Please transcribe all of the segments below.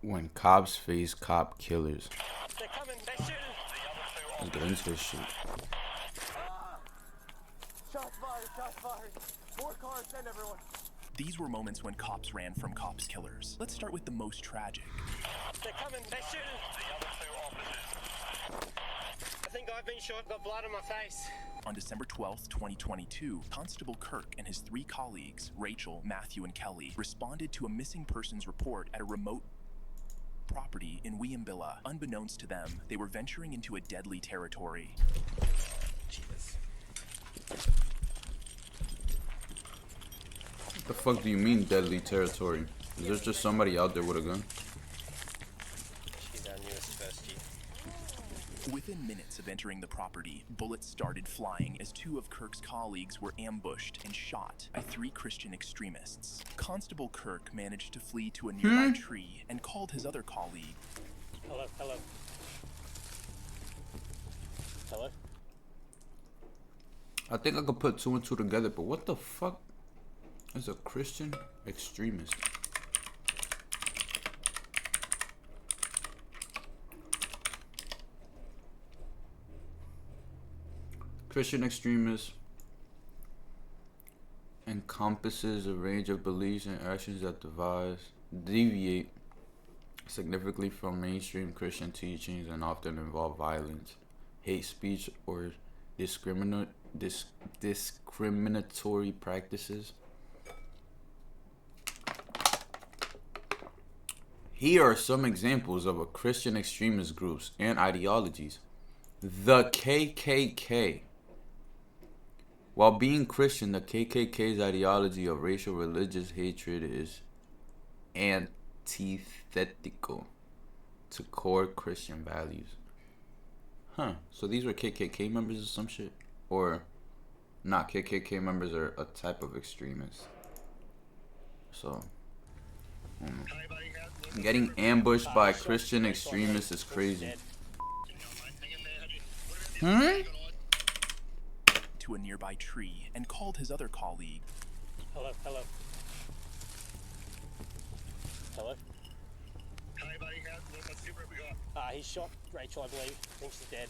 When cops face cop killers. They're coming, they're shooting. Let's get into this shit. Shots fired. More cars, send everyone. These were moments when cops ran from cops killers. Let's start with the most tragic. They're coming, they're shooting. I think I've been shot, got blood on my face. On December 12th, 2022, Constable Kirk and his 3 colleagues, Rachel, Matthew, and Kelly, responded to a missing persons report at a remote property in Williambilla. Unbeknownst to them, they were venturing into a deadly territory. Jesus. What the fuck do you mean deadly territory? Is there just somebody out there with a gun? She's our newest first year. Within minutes of entering the property, bullets started flying as 2 of Kirk's colleagues were ambushed and shot by 3 Christian extremists. Constable Kirk managed to flee to a nearby tree and called his other colleague. Hello. I think I could put 2 and 2 together, but what the fuck is a Christian extremist? Christian extremist encompasses a range of beliefs and actions that deviate significantly from mainstream Christian teachings and often involve violence, hate speech, or discriminatory practices. Here are some examples of a Christian extremist groups and ideologies. The KKK. While being Christian, the KKK's ideology of racial religious hatred is antithetical to core Christian values. So these were KKK members or some shit? Or not, KKK members are a type of extremist. So, I don't know. Getting ambushed by Christian extremists is crazy. To a nearby tree and called his other colleague. Hello. Hey buddy, what's the we got? He shot Rachel, I believe. I think she's dead.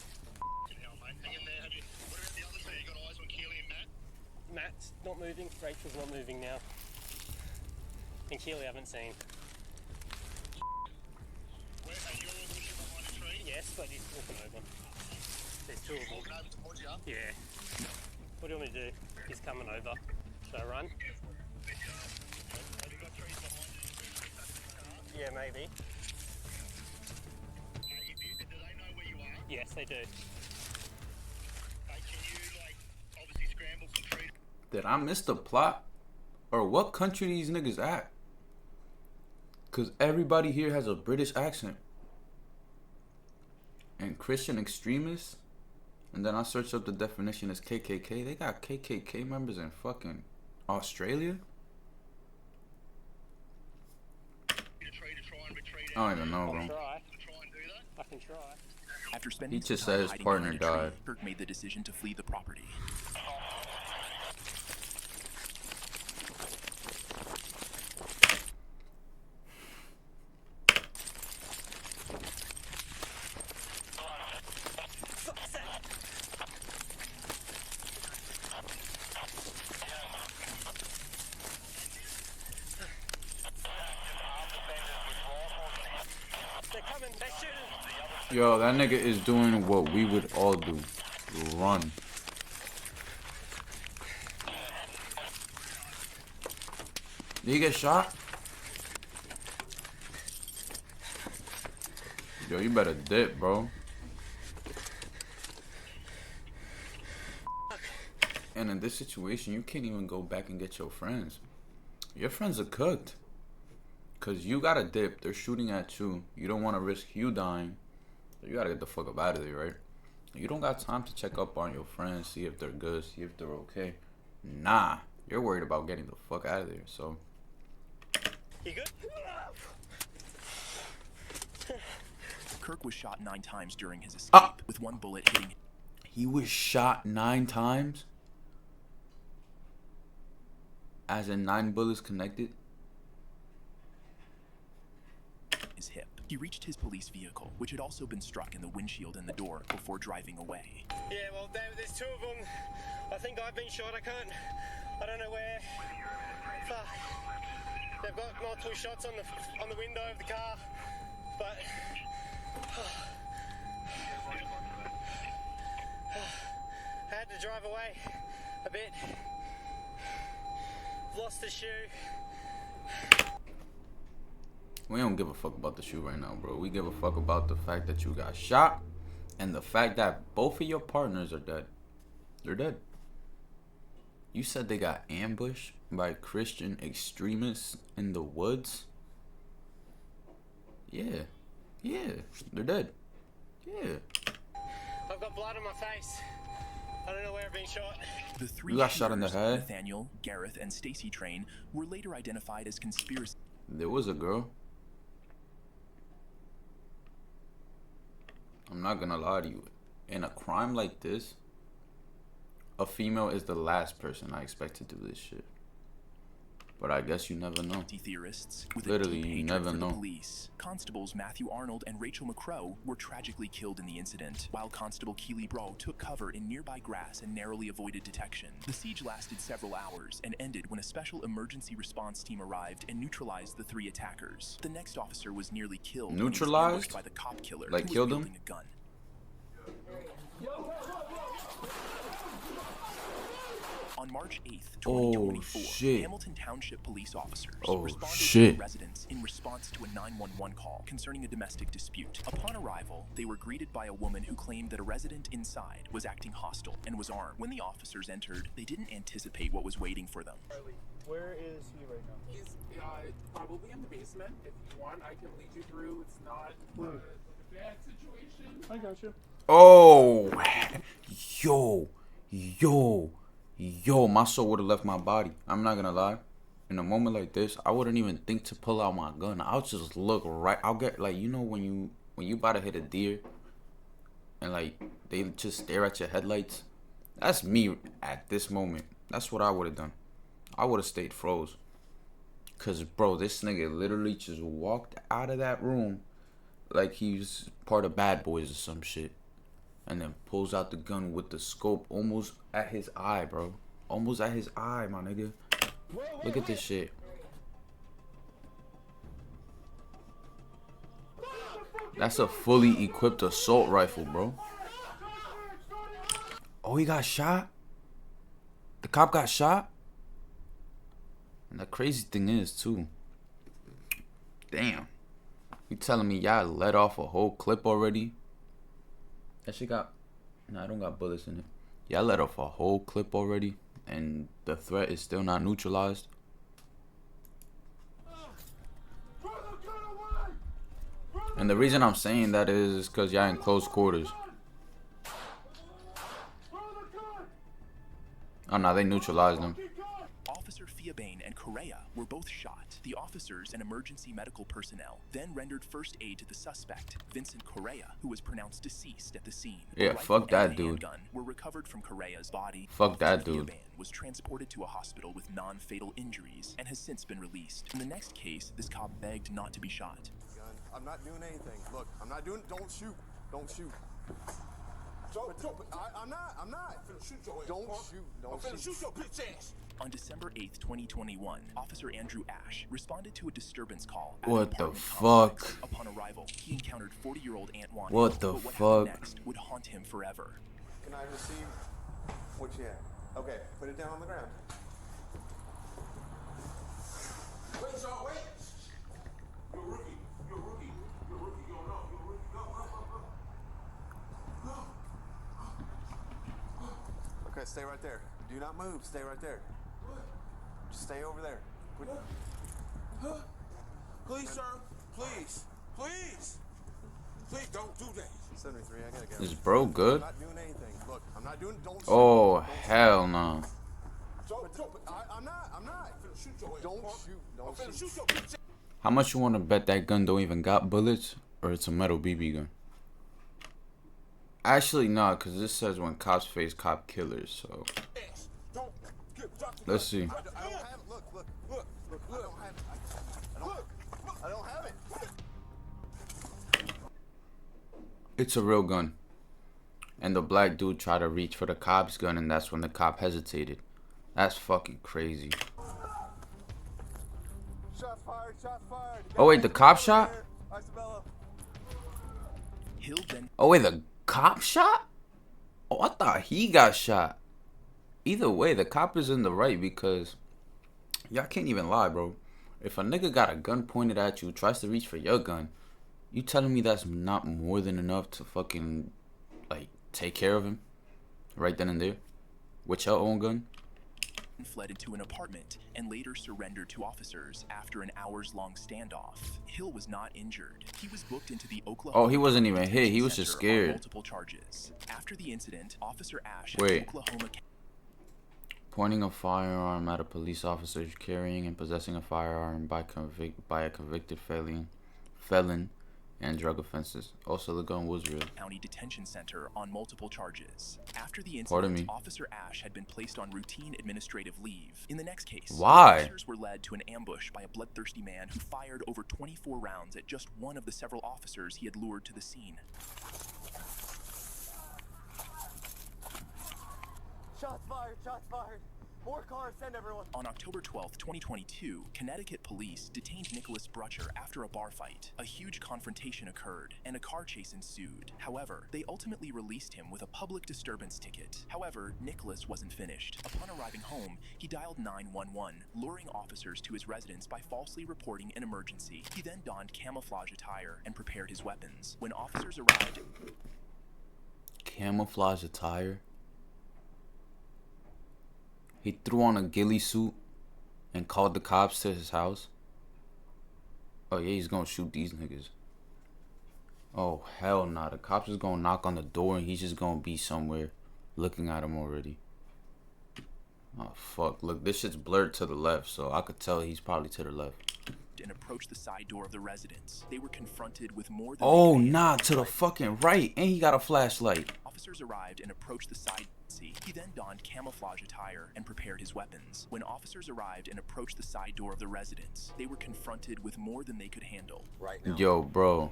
Hell, mate, hang in there. What about the other 2? You got eyes on Keely and Matt? Matt's not moving, Rachel's not moving now. And Keely I haven't seen. Where are you all looking behind a tree? Yes, but he's walking over. There's 2 of them. Walking over towards you? Yeah. What do you want me to do? He's coming over. Should I run? Have you got trees behind you? Yeah, maybe. Do they know where you are? Yes, they do. Hey, can you, obviously scramble some trees? Did I miss the plot? Or what country these niggas at? Cause everybody here has a British accent. And Christian extremists? And then I searched up the definition as KKK. They got KKK members in fucking Australia? I don't even know, I'll bro. try. Try and do that? I can try. After spending He just some time said his hiding partner behind a tree, died. Kirk made the decision to flee the property. They're coming, they're shooting. Yo, that nigga is doing what we would all do. Run. Did he get shot? Yo, you better dip, bro. And in this situation, you can't even go back and get your friends. Your friends are cooked. Cause you gotta dip. They're shooting at you. You don't want to risk you dying. So you gotta get the fuck up out of there, right? You don't got time to check up on your friends, see if they're good, see if they're okay. Nah, you're worried about getting the fuck out of there. So You good? Kirk was shot 9 times during his escape, Ah! with 1 bullet hitting him he was shot 9 times. As in 9 bullets connected. his hip. He reached his police vehicle, which had also been struck in the windshield and the door, before driving away. Yeah, well, there's two of them. I think I've been shot. I don't know where. Fuck. They've got multiple shots on the window of the car, but I had to drive away a bit. Lost the shoe. We don't give a fuck about the shoe right now, bro. We give a fuck about the fact that you got shot and the fact that both of your partners are dead. They're dead. You said they got ambushed by Christian extremists in the woods? Yeah. Yeah. They're dead. Yeah. I've got blood on my face. I don't know where I've been shot. The three You got shot in the shooters, head? Nathaniel, Gareth, and Stacy Train, were later identified as conspiracy. There was a girl. I'm not gonna lie to you. In a crime like this, a female is the last person I expect to do this shit. But I guess you never know. Theorists with Literally, a deep you hatred never for the know. police. Constables Matthew Arnold and Rachel McCrow were tragically killed in the incident, while Constable Keely Bro took cover in nearby grass and narrowly avoided detection. The siege lasted several hours and ended when a special emergency response team arrived and neutralized the three attackers. The next officer was nearly killed when he was Neutralized? ambushed by the cop killer Like who was killed him? wielding a gun. On March 8th, 2024, shit. Hamilton Township police officers Oh, responded shit. to residents in response to a 911 call concerning a domestic dispute. Upon arrival, they were greeted by a woman who claimed that a resident inside was acting hostile and was armed. When the officers entered, they didn't anticipate what was waiting for them. Where is he right now? He's probably in the basement. If you want, I can lead you through. It's not a bad situation. I got you. Oh, yo, my soul would have left my body. I'm not gonna lie. In a moment like this, I wouldn't even think to pull out my gun. I'll just look right. I'll get like, you know, when you about to hit a deer and like they just stare at your headlights. That's me at this moment. That's what I would have done. I would have stayed froze. Cause bro, this nigga literally just walked out of that room like he's part of Bad Boys or some shit. And then pulls out the gun with the scope almost at his eye, bro. Almost at his eye, my nigga. Look at this shit. That's a fully equipped assault rifle, bro. Oh, he got shot? The cop got shot? And the crazy thing is, too. Damn. You telling me y'all let off a whole clip already? That shit got... Nah, I don't got bullets in it. Y'all let off a whole clip already, and the threat is still not neutralized. And the reason I'm saying that is because y'all in close quarters. Oh, no, they neutralized them. Officer Fiabane and Correa were both shot. The officers and emergency medical personnel then rendered first aid to the suspect, Vincent Correa, who was pronounced deceased at the scene. Yeah, A rifle fuck that and a dude. handgun were recovered from Correa's body. Fuck that Officer dude. Fiabane was transported to a hospital with non-fatal injuries and has since been released. In the next case, this cop begged not to be shot. Gun. I'm not doing anything. Look, I'm not doing. Don't shoot. Don't shoot. I'm not. Don't shoot. Don't shoot. your bitch ass. On December 8th, 2021, Officer Andrew Ash responded to a disturbance call at What an the apartment complex. fuck? Upon arrival, he encountered 40-year-old Aunt Wanda. What the but what fuck? happened next would haunt him forever. Can I receive what you have? Okay, put it down on the ground. Wait, y'all, wait. You're a rookie. You're a rookie. You're a rookie. You're a rookie. Go. Okay, stay right there. Do not move. Stay right there. Just stay over there. Please, sir. Please. Please. Please don't do that. 73. I gotta go. Is bro I'm good? not doing anything. Look, I'm not doing. Don't shoot. Oh, Don't shoot. hell no. I'm not. I'm not. Shoot your ass. Don't shoot. I'm Don't finna shoot. shoot your bitch ass. How much you want to bet that gun don't even got bullets, or it's a metal BB gun? Actually, no, because this says when cops face cop killers, so... Don't drop the Let's see. I don't have it. Look. I don't have it. I don't have it. It's a real gun. And the black dude tried to reach for the cop's gun, and that's when the cop hesitated. That's fucking crazy. Shots fired, shots fired. Oh wait, the cop shot? Isabella. Hill then Oh wait, the cop shot? Oh, I thought he got shot. Either way, the cop is in the right because y'all can't even lie, bro. If a nigga got a gun pointed at you, tries to reach for your gun, you telling me that's not more than enough to fucking, like, take care of him right then and there with your own gun? fled into an apartment and later surrendered to officers after an hours-long standoff. Hill was not injured. He was booked into the Oklahoma. Oh, he wasn't even hit. He was Detention just Center on scared. multiple charges. After the incident, Officer Ash Wait. at Oklahoma. Pointing a firearm at a police officer, carrying and possessing a firearm by a convicted felon and drug offenses. Also, the gun was real. County Detention Center on multiple charges. After the Pardon incident, me. Officer Ash had been placed on routine administrative leave. In the next case, Why? officers were led to an ambush by a bloodthirsty man who fired over 24 rounds at just one of the several officers he had lured to the scene. Shots fired, shots fired. More cars, send everyone. On October 12, 2022, Connecticut police detained Nicholas Brutcher after a bar fight. A huge confrontation occurred, and a car chase ensued. However, they ultimately released him with a public disturbance ticket. However, Nicholas wasn't finished. Upon arriving home, he dialed 911, luring officers to his residence by falsely reporting an emergency. He then donned camouflage attire and prepared his weapons. When officers arrived... Camouflage attire? He threw on a ghillie suit and called the cops to his house. Oh yeah, he's gonna shoot these niggas. Oh hell nah, the cops is gonna knock on the door and he's just gonna be somewhere looking at him already. Oh fuck, look, this shit's blurred to the left, so I could tell he's probably to the left. and approached the side door of the residence. They were confronted with more than Oh they could nah, handle. to the fucking right, and he got a flashlight. Officers arrived and approached the side. He then donned camouflage attire and prepared his weapons. When officers arrived and approached the side door of the residence, they were confronted with more than they could handle. Right now. Yo, bro.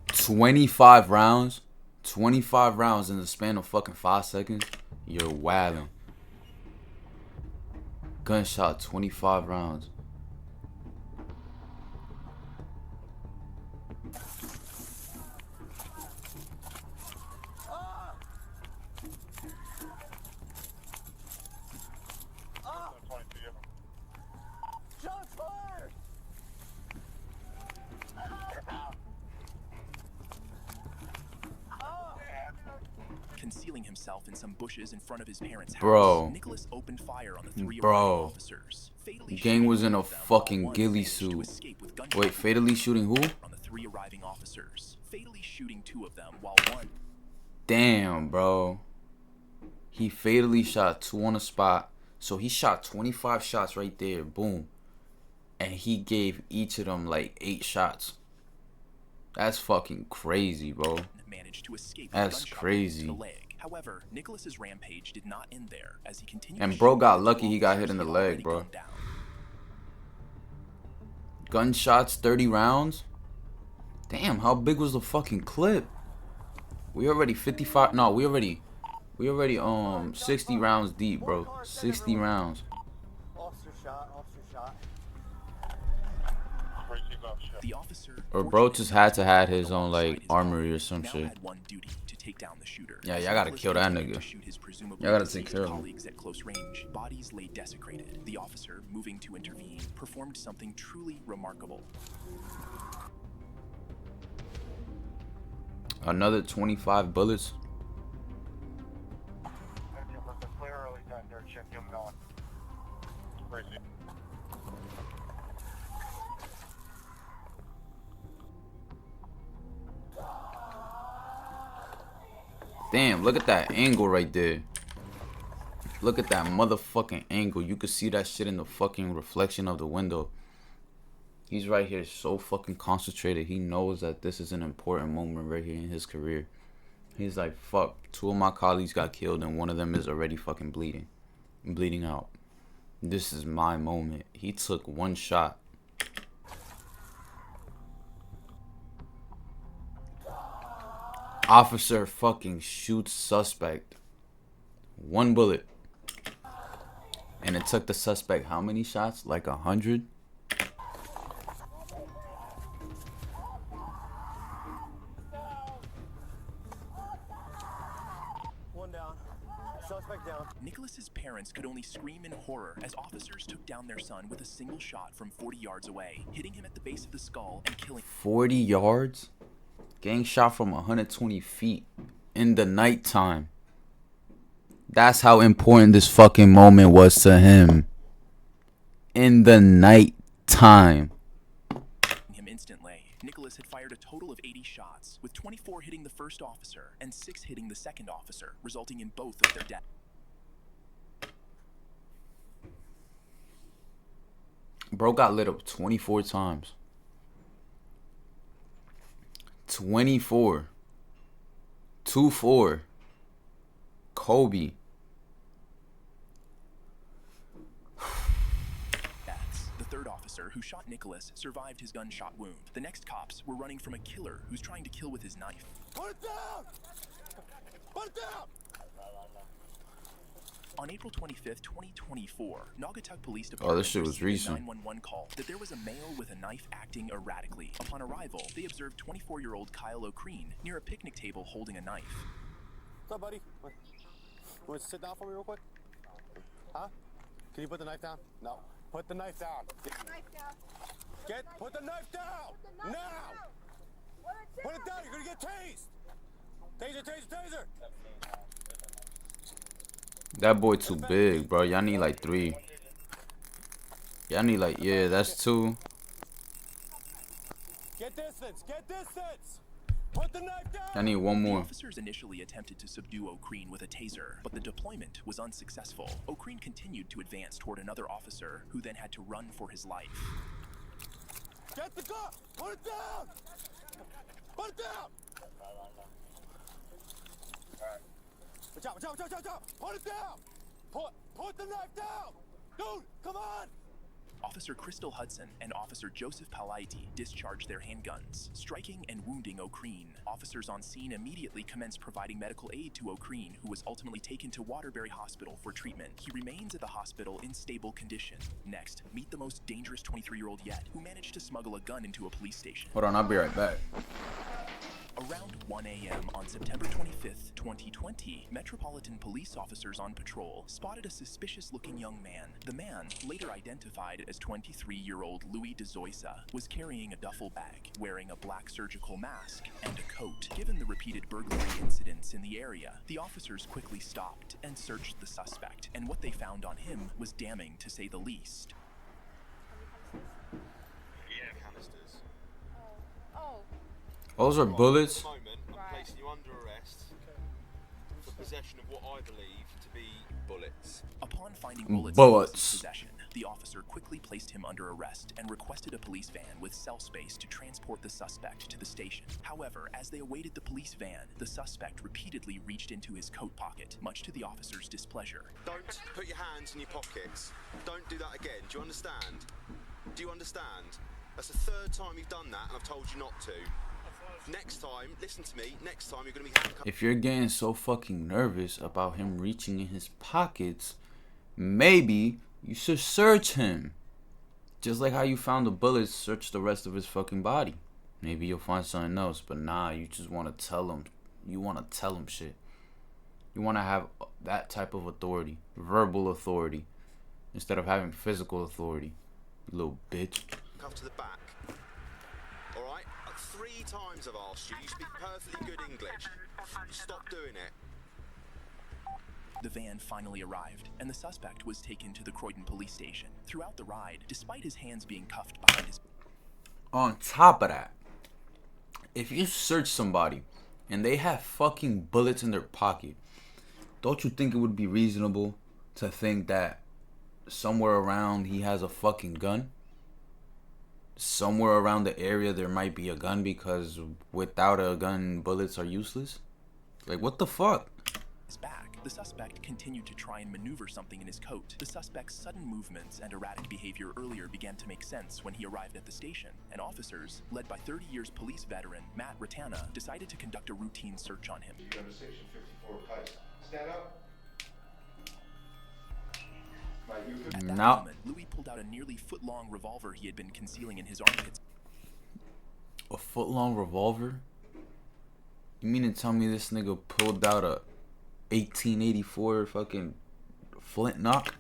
25 rounds? 25 rounds in the span of fucking 5 seconds? You're wildin'. Gunshot, 25 rounds. Shots fired! Concealing himself in some bushes in front of his parents' house, Bro. Nicholas opened fire on the three Bro. arriving officers. Fatally Gang shooting was in two a of them, while fucking one ghillie managed to suit. escape with gunshot Wait, fatally shooting who? on the three arriving officers, fatally shooting two of them while one Damn, bro. He fatally shot 2 on the spot. So he shot 25 shots right there. Boom. And he gave each of them like 8 shots. That's fucking crazy, bro. managed to escape That's with gunshot crazy. to the leg. However, Nicholas's rampage did not end there as he continued And to bro shoot got at lucky two he got hit officers in the he had leg, already bro. gunned down. Gunshots, 30 rounds. Damn, how big was the fucking clip? We already 55. No, we already 60 rounds deep, bro. 60 rounds. Officer shot, officer shot. The officer, Or bro just had to have his own alongside like his armory or colleagues, some now shit. had one duty to take down the shooter. Yeah, As y'all gotta Nicholas kill that continued nigga. to shoot his presumably Y'all gotta take deceased care of him. colleagues at close range. Bodies lay desecrated. The officer, moving to intervene, performed something truly remarkable. Another 25 bullets. Damn, look at that angle right there. Look at that motherfucking angle. You could see that shit in the fucking reflection of the window. He's right here so fucking concentrated. He knows that this is an important moment right here in his career. He's like, fuck, 2 of my colleagues got killed and one of them is already fucking bleeding out. This is my moment. He took 1 shot. Officer fucking shoots suspect. 1 bullet. And it took the suspect how many shots? Like 100? One down. Suspect down. Nicholas's parents could only scream in horror as officers took down their son with a single shot from 40 yards away, hitting him at the base of the skull and killing 40 yards? Getting shot from 120 feet in the nighttime. That's how important this fucking moment was to him. In the nighttime. him instantly. Nicholas had fired a total of 80 shots, with 24 hitting the first officer and 6 hitting the second officer, resulting in both of their deaths. Bro got lit up 24 times. 24. 2-4. Kobe. The third officer who shot Nicholas survived his gunshot wound. The next cops were running from a killer who's trying to kill with his knife. Put it down! Put it down! On April 25th, 2024, Naugatuck Police Department this shit was received a recent. 911 call that there was a male with a knife acting erratically. Upon arrival, they observed 24-year-old Kyle O'Kreen near a picnic table holding a knife. What's up, buddy? You want to sit down for me real quick? Huh? Can you put the knife down? No. Put the knife down. Put the knife down! Now! Put it down, you're gonna get tased! Taser, taser, taser! That boy too big, bro. Y'all need like 3. Y'all need like, yeah, that's 2. Get distance! Get distance! Put the knife down! Y'all need 1 The more. officers initially attempted to subdue O'Kreen with a taser, but the deployment was unsuccessful. O'Kreen continued to advance toward another officer, who then had to run for his life. Get the gun! Put it down! Put it down! Watch out, watch out, watch out, watch out! Put it down! Put the knife down! Dude, come on! Officer Crystal Hudson and Officer Joseph Palaiti discharged their handguns, striking and wounding O'Kreen. Officers on scene immediately commenced providing medical aid to O'Kreen, who was ultimately taken to Waterbury Hospital for treatment. He remains at the hospital in stable condition. Next, meet the most dangerous 23-year-old yet, who managed to smuggle a gun into a police station. Hold on, I'll be right back. Around 1 a.m. on September 25th, 2020, Metropolitan Police officers on patrol spotted a suspicious-looking young man. The man, later identified as 23-year-old Louis DeZoisa, was carrying a duffel bag, wearing a black surgical mask, and a coat. Given the repeated burglary incidents in the area, the officers quickly stopped and searched the suspect, and what they found on him was damning to say the least. Canisters. Oh. Those are bullets. At the moment, I'm placing you under arrest for possession of what I believe to be bullets. Upon finding bullets in Bullets. Nicholas's possession, the officer quickly placed him under arrest and requested a police van with cell space to transport the suspect to the station. However, as they awaited the police van, the suspect repeatedly reached into his coat pocket, much to the officer's displeasure. Don't put your hands in your pockets. Don't do that again. Do you understand? Do you understand? That's the 3rd time you've done that, and I've told you not to. Next time, listen to me, next time you're going to be handcuffed. If you're getting so fucking nervous about him reaching in his pockets, maybe you should search him. Just like how you found the bullets, search the rest of his fucking body. Maybe you'll find something else, but nah, you just want to tell him. You want to tell him shit. You want to have that type of authority, verbal authority, instead of having physical authority. You little bitch. Cuff to the back. Alright? 3 times I've asked you. You speak perfectly good English. Stop doing it. The van finally arrived, and the suspect was taken to the Croydon police station. Throughout the ride, despite his hands being cuffed behind his On top of that, if you search somebody and they have fucking bullets in their pocket, don't you think it would be reasonable to think that somewhere around he has a fucking gun? Somewhere around the area there might be a gun, because without a gun, bullets are useless? Like, what the fuck? back, The suspect continued to try and maneuver something in his coat. The suspect's sudden movements and erratic behavior earlier began to make sense when he arrived at the station, and officers, led by 30 years police veteran Matt Ratana, decided to conduct a routine search on him. You go to section 54 Pike. Stand up. Mike, you could... At that No. moment, Louis pulled out a nearly foot-long revolver he had been concealing in his armpits. A foot-long revolver? You mean to tell me this nigga pulled out a 1884 fucking flintlock?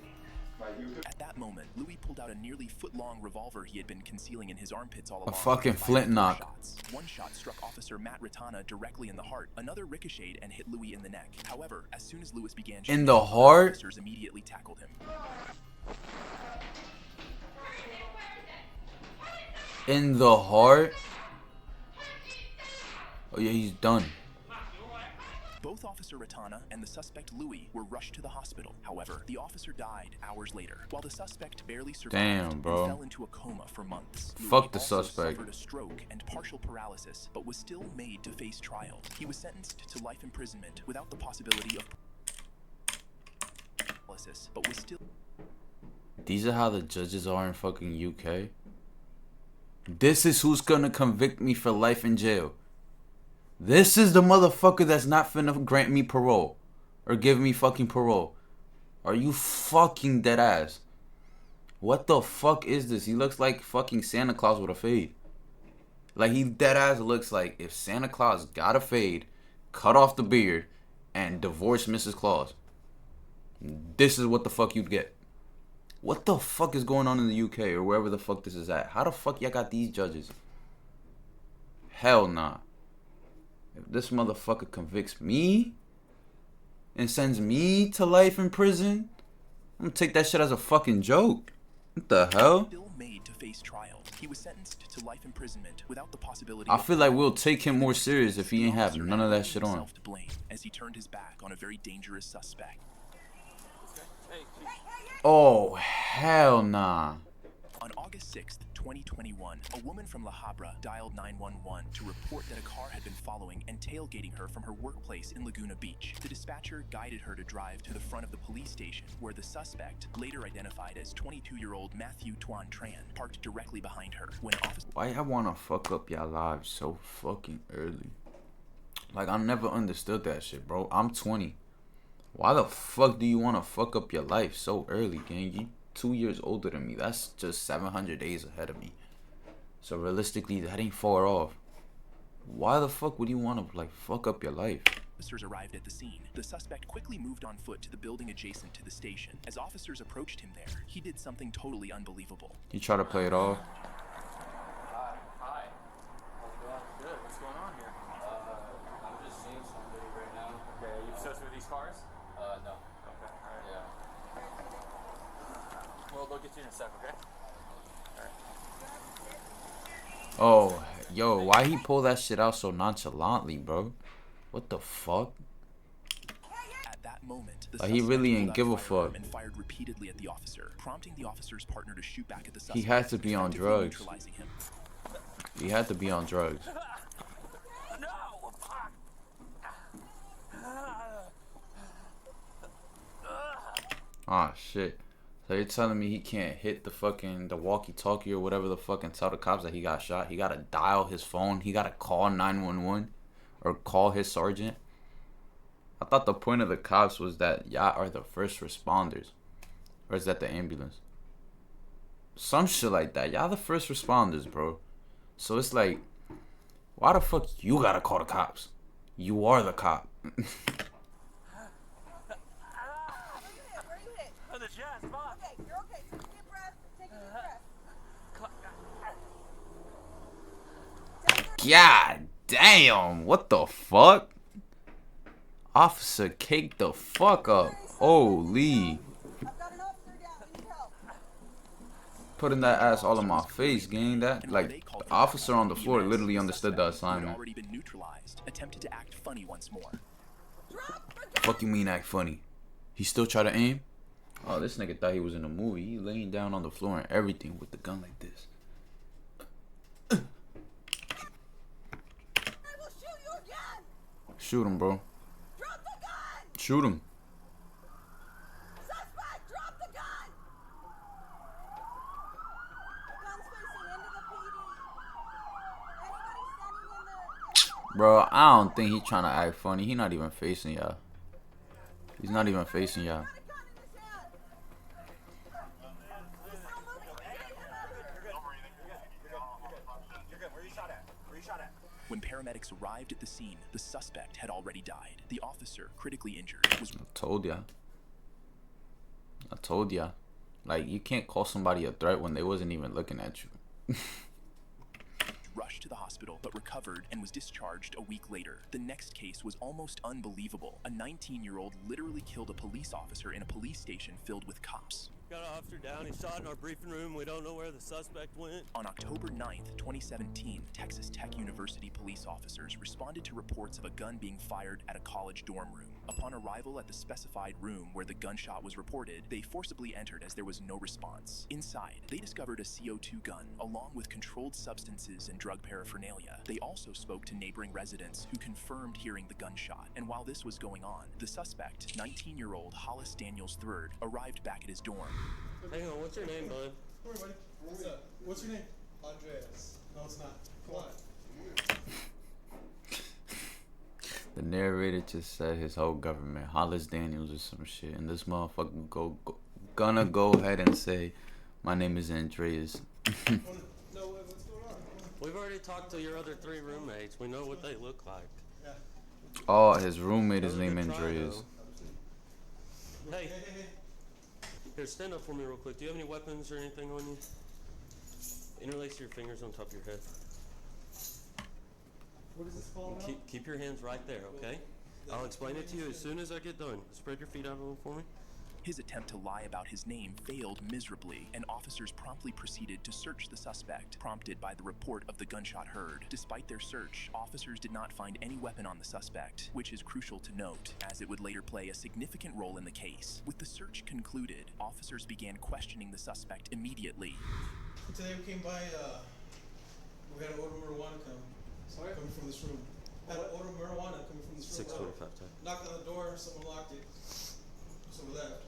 Mike, you could... At that moment, Louis pulled out a nearly foot-long revolver he had been concealing in his armpits all A along. fucking and fired flintlock. 4 shots. One shot struck Officer Matt Ratana directly in the heart. Another ricocheted and hit Louis in the neck. However, as soon as Louis began shooting, In the heart? officers immediately tackled him. In the heart? Oh yeah, he's done. Both Officer Ratana and the suspect Louis were rushed to the hospital. However, the officer died hours later, while the suspect barely survived Damn, bro. and fell into a coma for months. Fuck Louis the also suspect. suffered a stroke and partial paralysis, but was still made to face trial. He was sentenced to life imprisonment without the possibility of paralysis, but was still... These are how the judges are in fucking UK. This is who's gonna convict me for life in jail. This is the motherfucker that's not finna grant me parole. Or give me fucking parole. Are you fucking dead ass? What the fuck is this? He looks like fucking Santa Claus with a fade. Like he dead ass looks like if Santa Claus got a fade, cut off the beard, and divorced Mrs. Claus. This is what the fuck you'd get. What the fuck is going on in the UK or wherever the fuck this is at? How the fuck y'all got these judges? Hell nah. If this motherfucker convicts me and sends me to life in prison, I'm gonna take that shit as a fucking joke. What the hell? Still made to face trial. He was sentenced to life imprisonment without the possibility I of feel like parole. we'll take him more serious if he ain't have none of that shit on. Himself to blame as he turned his back on a very dangerous suspect. Oh, hell nah. On August 6th, 2021, a woman from La Habra dialed 911 to report that a car had been following and tailgating her from her workplace in Laguna Beach. The dispatcher guided her to drive to the front of the police station, where the suspect, later identified as 22-year-old Matthew Tuan Tran, parked directly behind her. When officers... Why y'all wanna fuck up y'all lives so fucking early? Like, I never understood that shit, bro. I'm 20. Why the fuck do you wanna fuck up your life so early, gang? You 2 years older than me. That's just 700 days ahead of me. So realistically, that ain't far off. Why the fuck would you wanna, like, fuck up your life? Officers arrived at the scene. The suspect quickly moved on foot to the building adjacent to the station. As officers approached him there, he did something totally unbelievable. You try to play it off? Hi. How's it going? Good. What's going on here? I'm just seeing somebody right now. Okay. Are you obsessed with these cars? No. Okay. All right. Yeah. Well, they'll get you in a sec, okay? All right. Oh, yo, why he pull that shit out so nonchalantly, bro? What the fuck? At that moment, the Like, he suspect really pulled ain't out give a a firearm fuck. and fired repeatedly at the officer, prompting the officer's partner to shoot back at the suspect. He had to be on effectively drugs. neutralizing him. He had to be on drugs. Ah, shit. So you're telling me he can't hit the walkie-talkie or whatever the fuck and tell the cops that he got shot? He gotta dial his phone. He gotta call 911 or call his sergeant. I thought the point of the cops was that y'all are the first responders. Or is that the ambulance? Some shit like that. Y'all the first responders, bro. So it's like, why the fuck you gotta call the cops? You are the cop. God damn, what the fuck? Officer caked the fuck up. Holy. Putting that ass all in my face, gang. That, like, the officer on the floor literally understood the Who had assignment. already been neutralized, attempted to act funny once more. Fuck you mean act funny? He still try to aim? Oh, this nigga thought he was in a movie. He laying down on the floor and everything with the gun like this. Shoot him, bro. Shoot him. Bro, I don't think he's trying to act funny. He not even facing y'all. He's not even facing y'all. When paramedics arrived at the scene, the suspect had already died. The officer, critically injured, was I told ya. I told ya. Like, you can't call somebody a threat when they wasn't even looking at you. rushed to the hospital but recovered and was discharged a week later. The next case was almost unbelievable. A 19-year-old literally killed a police officer in a police station filled with cops. Got an officer down. He's shot in our briefing room. We don't know where the suspect went. On October 9th, 2017, Texas Tech University police officers responded to reports of a gun being fired at a college dorm room. Upon arrival at the specified room where the gunshot was reported, they forcibly entered as there was no response. Inside, they discovered a CO2 gun, along with controlled substances and drug paraphernalia. They also spoke to neighboring residents who confirmed hearing the gunshot. And while this was going on, the suspect, 19-year-old Hollis Daniels III, arrived back at his dorm. Hang on, what's your name, bud? Come here, buddy. What's up? What's your name? Andreas. No, it's not. Come on. The narrator just said his whole government, Hollis Daniels or some shit, and this motherfucker gonna go ahead and say, my name is Andreas. No, what's going on? We've already talked to your other 3 roommates. We know what they look like. Yeah. Oh, his roommate is That was a named good try, Andreas. though. Hey, here, stand up for me real quick. Do you have any weapons or anything on you? Interlace your fingers on top of your head. What is this called now? Keep your hands right there, okay? I'll explain it to you as soon as I get done. Spread your feet out a little for me. His attempt to lie about his name failed miserably, and officers promptly proceeded to search the suspect, prompted by the report of the gunshot heard. Despite their search, officers did not find any weapon on the suspect, which is crucial to note, as it would later play a significant role in the case. With the search concluded, officers began questioning the suspect immediately. Today we came by, we had an odor marijuana coming from this room. Had an odor marijuana coming from this room. 6:25 time. Knocked on the door, someone locked it. So we left.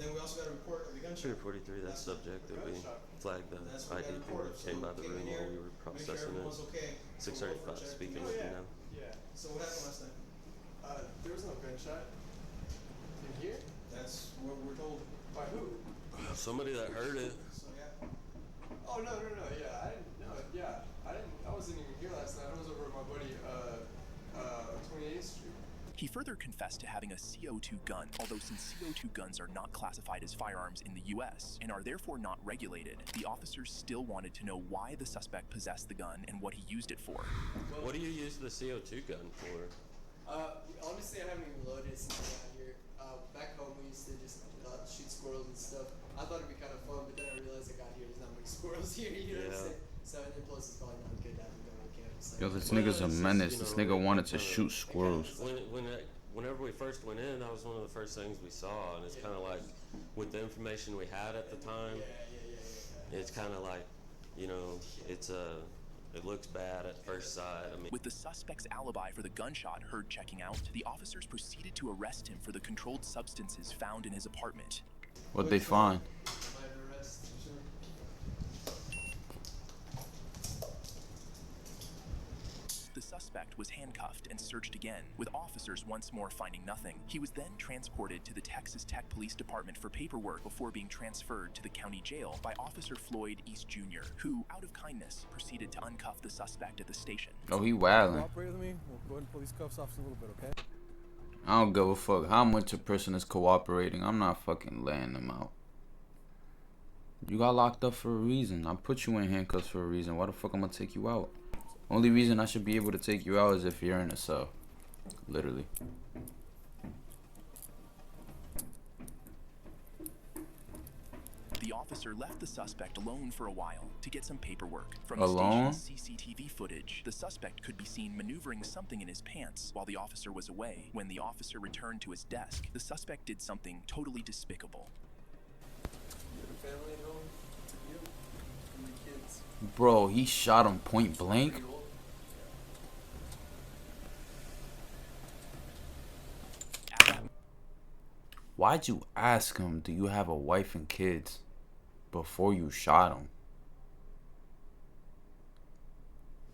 Then we also got a report of the gunshot. 243, that subject that we flagged the That's what we ID got for reported. came So by the we room came in while we here, were make sure processing everyone's it. okay. 6:35, speaking with you now. Yeah. So what happened last night? There was no gunshot. In here? That's what we're told. By who? Somebody that heard it. So yeah. Oh, no, yeah, I didn't know. Yeah, I wasn't even here last night. I was over at my buddy, 28th Street. He further confessed to having a CO2 gun, although since CO2 guns are not classified as firearms in the US and are therefore not regulated, the officers still wanted to know why the suspect possessed the gun and what he used it for. What do you use the CO2 gun for? Honestly, I haven't even loaded it since I got here. Back home, we used to just shoot squirrels and stuff. I thought it'd be kind of fun, but then I realized I got here, there's not many squirrels here, you know what I'm saying? So, and then plus it's probably not good having them on campus. Yo, this nigga's a menace. This nigga wanted to shoot squirrels. Whenever we first went in, that was one of the first things we saw, and it's kind of like, with the information we had at the time, it's kind of like, you know, it looks bad at first sight. I mean, with the suspect's alibi for the gunshot heard checking out, the officers proceeded to arrest him for the controlled substances found in his apartment. What'd they find? The suspect was handcuffed and searched again, with officers once more finding nothing. He was then transported to the Texas Tech Police Department for paperwork before being transferred to the county jail by Officer Floyd East Jr., who, out of kindness, proceeded to uncuff the suspect at the station. Oh, he wildin'. Cooperate with me. We'll go ahead and pull these cuffs off a little bit, okay? I don't give a fuck how much a person is cooperating. I'm not fucking laying them out. You got locked up for a reason. I put you in handcuffs for a reason. Why the fuck I'm gonna take you out? Only reason I should be able to take you out is if you're in a cell. Literally. The officer left the suspect alone for a while to get some paperwork. From Alone? the station's CCTV footage, the suspect could be seen maneuvering something in his pants while the officer was away. When the officer returned to his desk, the suspect did something totally despicable. Family at home? You? And the kids? Bro, he shot him point blank. Why'd you ask him, do you have a wife and kids, before you shot him?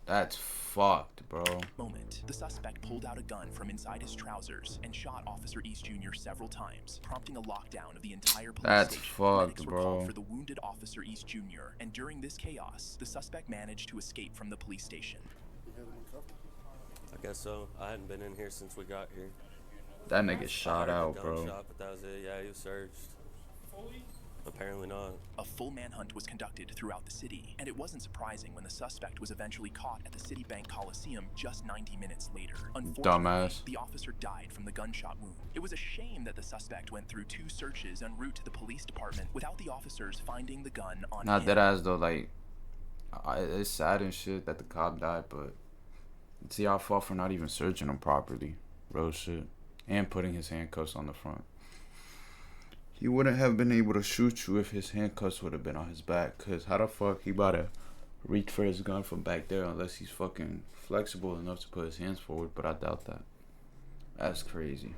That's fucked, bro. Moment, the suspect pulled out a gun from inside his trousers and shot Officer East Jr. several times, prompting a lockdown of the entire police That's station. fucked, Medics were called bro. for the wounded Officer East Jr., and during this chaos, the suspect managed to escape from the police station. I guess so. I hadn't been in here since we got here. That nigga shot I heard out, the bro. gunshot, but that was it. Yeah, he was searched. Apparently not. A full manhunt was conducted throughout the city, and it wasn't surprising when the suspect was eventually caught at the Citibank Coliseum just 90 minutes later. Unfortunately, Dumbass. the officer died from the gunshot wound. It was a shame that the suspect went through 2 searches en route to the police department without the officers finding the gun on Not him. that ass though, like, it's sad and shit that the cop died, but it's y'all fault for not even searching him properly. Real shit. And putting his handcuffs on the front. He wouldn't have been able to shoot you if his handcuffs would have been on his back. Cause how the fuck he about to reach for his gun from back there unless he's fucking flexible enough to put his hands forward, but I doubt that. That's crazy.